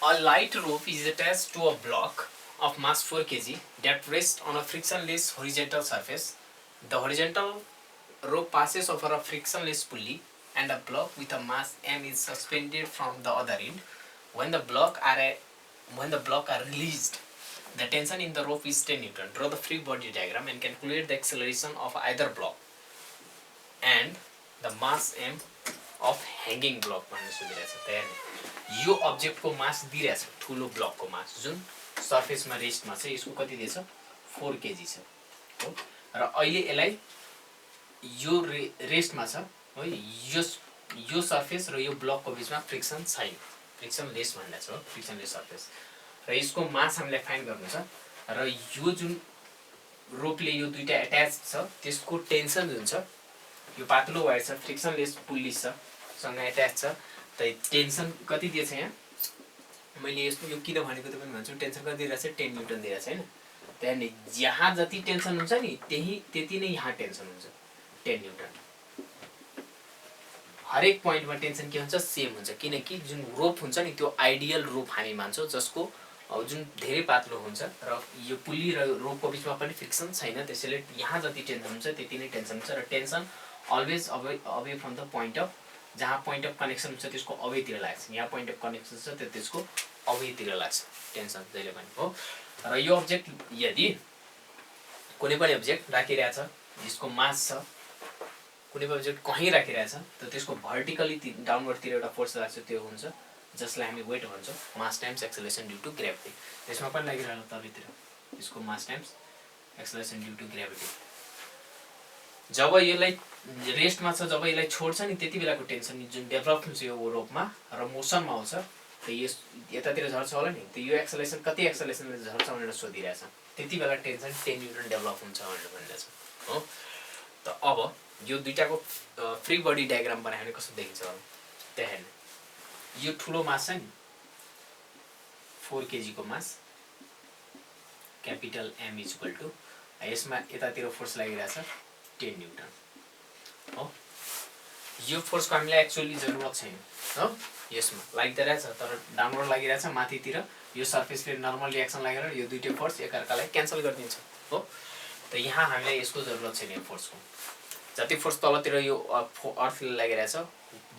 A light rope is attached to a block of mass 4 kg that rests on a frictionless horizontal surface. The horizontal rope passes over a frictionless pulley and a block with a mass m is suspended from the other end. When the block are released, the tension in the rope is 10 Newton. Draw the free body diagram and calculate the acceleration of either block and the mass m of hanging block भन्ने सोधिरहेछ। तयार नि यो object को मास दिइरहेछ ठुलो block को मास जुन सरफेसमा रेस्टमा छ यसको कति दिएछ 4 केजी छ हो र अहिले यसलाई यो रेस्टमा छ है यो सरफेस र यो ब्लक को बीचमा फ्रिक्सन छैन फ्रिक्सन लेस भन्ने छ हो फ्रिक्सन लेस सरफेस र यसको मास हामीले फाइन्ड गर्नु छ र यो जुन रोपले यो दुईटा अट्याच छ त्यसको टेन्सन जुन छ यो पातलो वायर छ फ्रिक्सन लेस पुल्ली छ सँग अट्याच छ त टेन्सन कति दिएछ यहाँ मैले यसको यो किन भनेको त पनि भन्छु टेन्सन कति दिइरहेछ 10 न्यूटन दिइरहेछ हैन त्यहाँनि जहाँ जति टेन्सन हुन्छ नि त्यति नै यहाँ टेन्सन हुन्छ 10 न्यूटन हरेक पोइन्टमा टेन्सन के हुन्छ सेम हुन्छ किनकि जुन रोप हुन्छ नि त्यो आइडियल रोप हामी मान्छौं जसको जुन धेरै पातलो हुन्छ र यो पुल्ली र रोपको बीचमा पनि फ्रिक्सन छैन त्यसैले यहाँ जति टेन्सन हुन्छ त्यति नै टेन्सन हुन्छ र tension always away from the point of जहाँ पोइन्ट अफ कनेक्सन हुन्छ त्यसको अवेतिर लाग्छ यहाँ पोइन्ट अफ कनेक्सन छ त्यसको अवेतिर लाग्छ टेन्सन जहिले पनि हो र यो अब्जेक्ट यदि कुनै पनि अब्जेक्ट राखिरहेछ यसको मास छ कुनै पनि अब्जेक्ट कहीँ राखिरहेछ त त्यसको भर्टिकली डाउनवर्ड तिर एउटा फोर्स लाग्छ त्यो हुन्छ जसलाई हामी वेट भन्छौं mass times acceleration due to gravity त्यसमा पनि लागिरहेको तलतिर यसको mass times acceleration due to gravity जब यसलाई रेस्टमा छ जब यसलाई छोड्छ नि त्यति बेलाको टेन्सन जुन डेभलप हुन्छ यो रोपमा र मोसनमा आउँछ त यस यतातिर झर्छ होला नि त यो एक्सेलरेसन कति एक्सेलरेसनले झर्छ भनेर सोधिरहेछ त्यति बेला टेन्सन 10 न्यूटन डेभलप हुन्छ भनेर भनिरहेछ हो त अब यो दुईटाको फ्री बडी डायग्राम बनायो भने कस्तो देखिन्छ होला त्यहाँ हेर्नु यो ठुलो मास छ नि 4 केजी को मास क्यापिटल M इक्वल टु यसमा यतातिर फोर्स लागिरहेछ 10 न्यूटन हो यो फोर्स को हामीलाई एक्चुअली जरुरत छैन हो यसमा लागिरहेछ तर डाउनवर्ड लागिरहेछ माथितिर यो सरफेसले नर्मल रिएक्सन लागेर यो दुईटै फोर्स एकअर्कालाई क्यान्सल गर्दिन्छ हो त यहाँ हामीलाई यसको जरुरत छैन यो फोर्सको जति फोर्स तलतिर यो अर्थले लागिरहेछ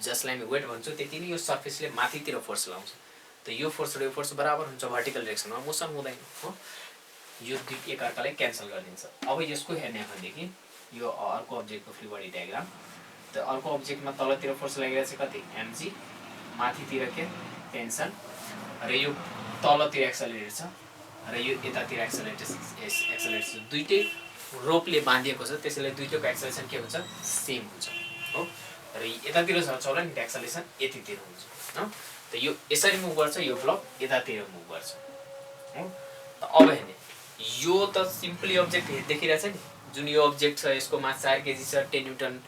जसलाई हामी वेट भन्छौं त्यति नै यो सरफेसले माथितिर फोर्स लाउँछ त यो फोर्स र यो फोर्स बराबर हुन्छ भर्टिकल डाइरेक्सनमा मोसन हुँदैन हो यो दुई एकअर्कालाई क्यान्सल गर्दिन्छ अब यसको हेर्ने हो भनेदेखि यो अर्को अब्जेक्टको फ्री बडी डायग्राम त अर्को अब्जेक्टमा तलतिर फोर्स लागिरहेछ कति mg माथितिर के टेन्सन र यो तलतिर एक्सेलरेटर छ र यो यतातिर एक्सेलरेटर दुईटै रोपले बाँधिएको छ त्यसैले दुईटैको एक्सेलरेसन के हुन्छ सेम हुन्छ हो र यतातिर झर्छ होला नि एक्सेलरेसन यतितिर हुन्छ हो त यो यसरी मुभ गर्छ यो ब्लक यतातिर मुभ गर्छ हो त अब हेर्ने यो त सिम्पली अब्जेक्ट देखिरहेछ नि जुन यो अब्जेक्ट छ यसको मास 4 केजी छ 10 न्यूटन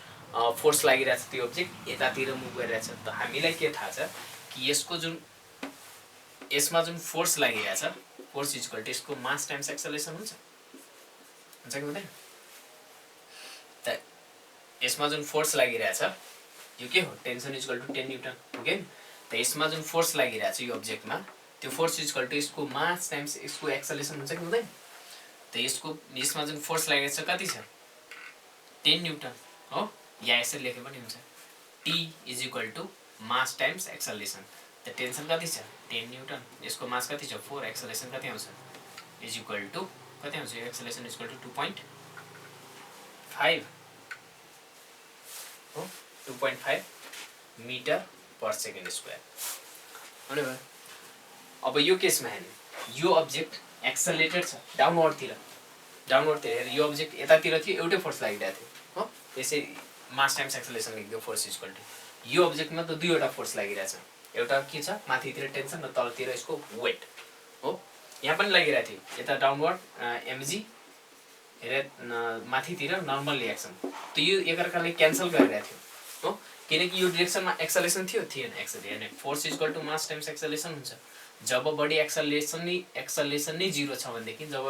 फोर्स लागिरहेछ त्यो अब्जेक्ट यतातिर मुभ गरिरहेछ त हामीलाई के थाहा छ कि यसको जुन यसमा जुन फोर्स लागिरहेछ फोर्स इक्वल टु यसको मास टाइम्स एक्सेलरेसन हुन्छ कि हुँदैन त यसमा जुन फोर्स लागिरहेछ यो के हो टेन्सन इक्वल टु 10 न्यूटन हो के त यसमा जुन फोर्स लागिरहेछ यो अब्जेक्टमा त्यो फोर्स इक्वल टु यसको मास टाइम्स यसको एक्सेलरेसन हुन्छ कि हुँदैन त यसमा जुन फोर्स लागेको छ कति छ 10 न्यूटन हो या यसरी लेखे पनि हुन्छ T is equal to mass times acceleration त टेन्सन कति छ 10 न्यूटन यसको मास कति छ 4 एक्सेलरेसन कति आउँछ इज इक्वल टु कति आउँछ एक्सेलरेसन इज इक्वल टु 2.5 हो 2.5 मिटर पर सेकेन्ड स्क्वायर अनि अब यो केसमा हेर्नु यो अब्जेक्ट एक्सेलरेटेड छ डाउनवर्ड तिर यो अब्जेक्ट यतातिर थियो एउटै फोर्स लागिरहेको थियो हो त्यसै मास टाइम्स एक्सेलरेसन लेख्दियो फोर्स इक्वल टु यो अब्जेक्टमा त दुईवटा फोर्स लागिरहेछ एउटा के छ माथितिर टेन्सन र तलतिर यसको वेट हो यहाँ पनि लागिरहेको थियो यता डाउनवर्ड mg हेरे माथितिर नर्मल रिएक्सन त यो एकअर्काले क्यान्सल गरिरहेको थियो हो किनकि यो डाइरेक्सनमा एक्सेलरेसन थिएन acceleration force equal to mass times acceleration हुन्छ जब बडी एक्सेलरेसन नै 0 छ भनेदेखि जब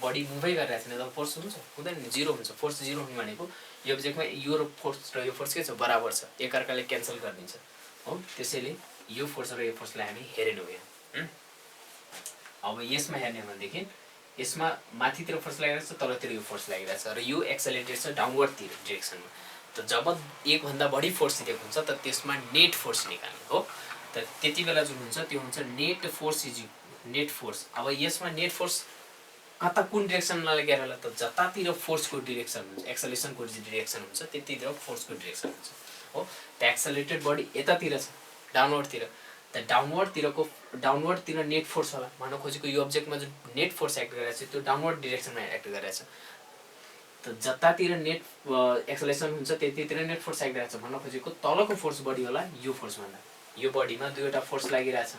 बडी मुभै गरिरहेछ नि तब फोर्स हुन्छ हुँदैन नि 0 हुन्छ फोर्स 0 हुनु भनेको यो अब्जेक्टमा यो फोर्स र यो फोर्स के छ बराबर छ एकअर्काले क्यान्सल गर्दिन्छ हो त्यसैले यो फोर्स र यो फोर्सलाई हामी हेरेनौ यहाँ अब यसमा हेर्ने भनेदेखि यसमा माथितिर फोर्स लागिरहेको छ, तलतिर यो फोर्स लागिरहेको छ र यो एक्सेलरेटेड छ डाउनवर्डतिर डिरेक्सनमा। त जब एकभन्दा बढी फोर्स दिएको हुन्छ त त्यसमा नेट फोर्स निकाल्ने हो। त त्यति बेला जुन हुन्छ त्यो हुन्छ net force is net force. अब यसमा नेट फोर्स कता कुन डिरेक्सनमा लागेर होला त जतातिर फोर्सको डिरेक्सन हुन्छ, एक्सेलरेसनको डिरेक्सन हुन्छ त्यतितिर फोर्सको डिरेक्सन हुन्छ हो। त एक्सेलरेटेड बडी यतातिर छ डाउनवर्डतिर, त डाउनवर्डतिर नेट फोर्स होला। भन्न खोजेको यो अब्जेक्टमा जुन नेट फोर्स एक्ट गरिरहेको छ त्यो डाउनवर्ड डिरेक्सनमा एक्ट गरिरहेछ। त जतातिर नेट एक्सेलरेसन हुन्छ त्यतितिर नेट फोर्स एक्ट गरिरहेछ। भन्न खोजेको तलको फोर्स बढी होला यो फोर्सभन्दा। यो बडीमा दुईवटा फोर्स लागिरहेछ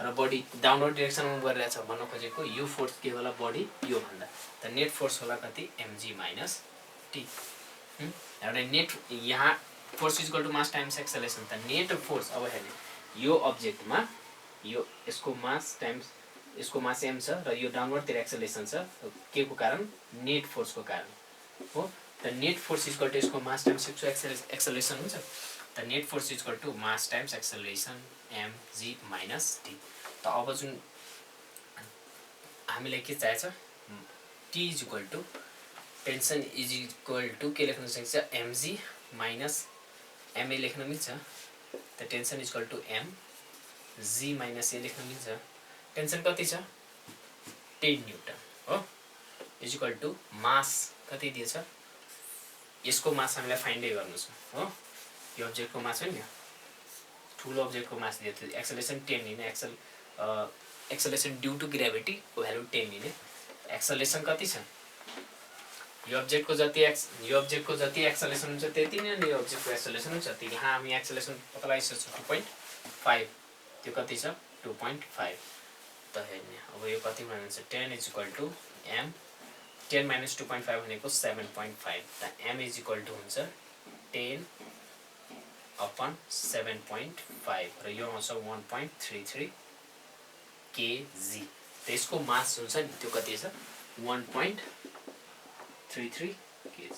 र बडी डाउनवर्ड डिरेक्सनमा गरिरहेछ। भन्न खोजेको यो फोर्स के होला बडी यो भन्दा। त नेट फोर्स होला कति mg माइनस t। एउटा नेट यहाँ force equal to mass times acceleration. त नेट फोर्स अब हेर्ने यो अब्जेक्टमा यो यसको मास टाइम्स यसको मास m छ र यो डाउनवर्डतिर एक्सेलरेसन छ के को कारण नेट फोर्सको कारण हो। त नेट फोर्स इक्वल टु यसको मास टाइम्स यसको एक्सेलरेसन हुन्छ। त net force equal to mass times acceleration mg minus t। त अब जुन हामीलाई के चाहिन्छ t is equal to tension is equal to के लेख्न सकिन्छ mg माइनस ma लेख्न मिल्छ। त tension is equal to mg minus a लेख्न मिल्छ। टेन्सन कति छ 10 न्युटन हो इज इक्वल टु मास कति दिएछ यसको मास हामीलाई फाइन्डै गर्नु छ हो। यो अब्जेक्टको मास हो नि, ठुलो अब्जेक्टको मास दिएको थियो। एक्सेलरेसन 10 लिने, एक्सेलरेसन ड्यू टु ग्रेभिटी को भ्यालु 10 लिने। एक्सेलरेसन कति छ यो अब्जेक्टको जति एक्सेलरेसन हुन्छ त्यति नै यो अब्जेक्टको एक्सेलरेसन हुन्छ। त्यो यहाँ हामी एक्सेलरेसन पत्ता लगाइसकेको 2.5 त्यो कति छ 2.5। त हेर्ने अब यो कति भन्छ 10 is equal to m 10 minus 2.5 भनेको 7.5। त m इज इक्वल टु हुन्छ 10/7.5 र यो आउँछ 1.33 kg। त्यसको मास हुन्छ नि त्यो कति छ 1.33 kg।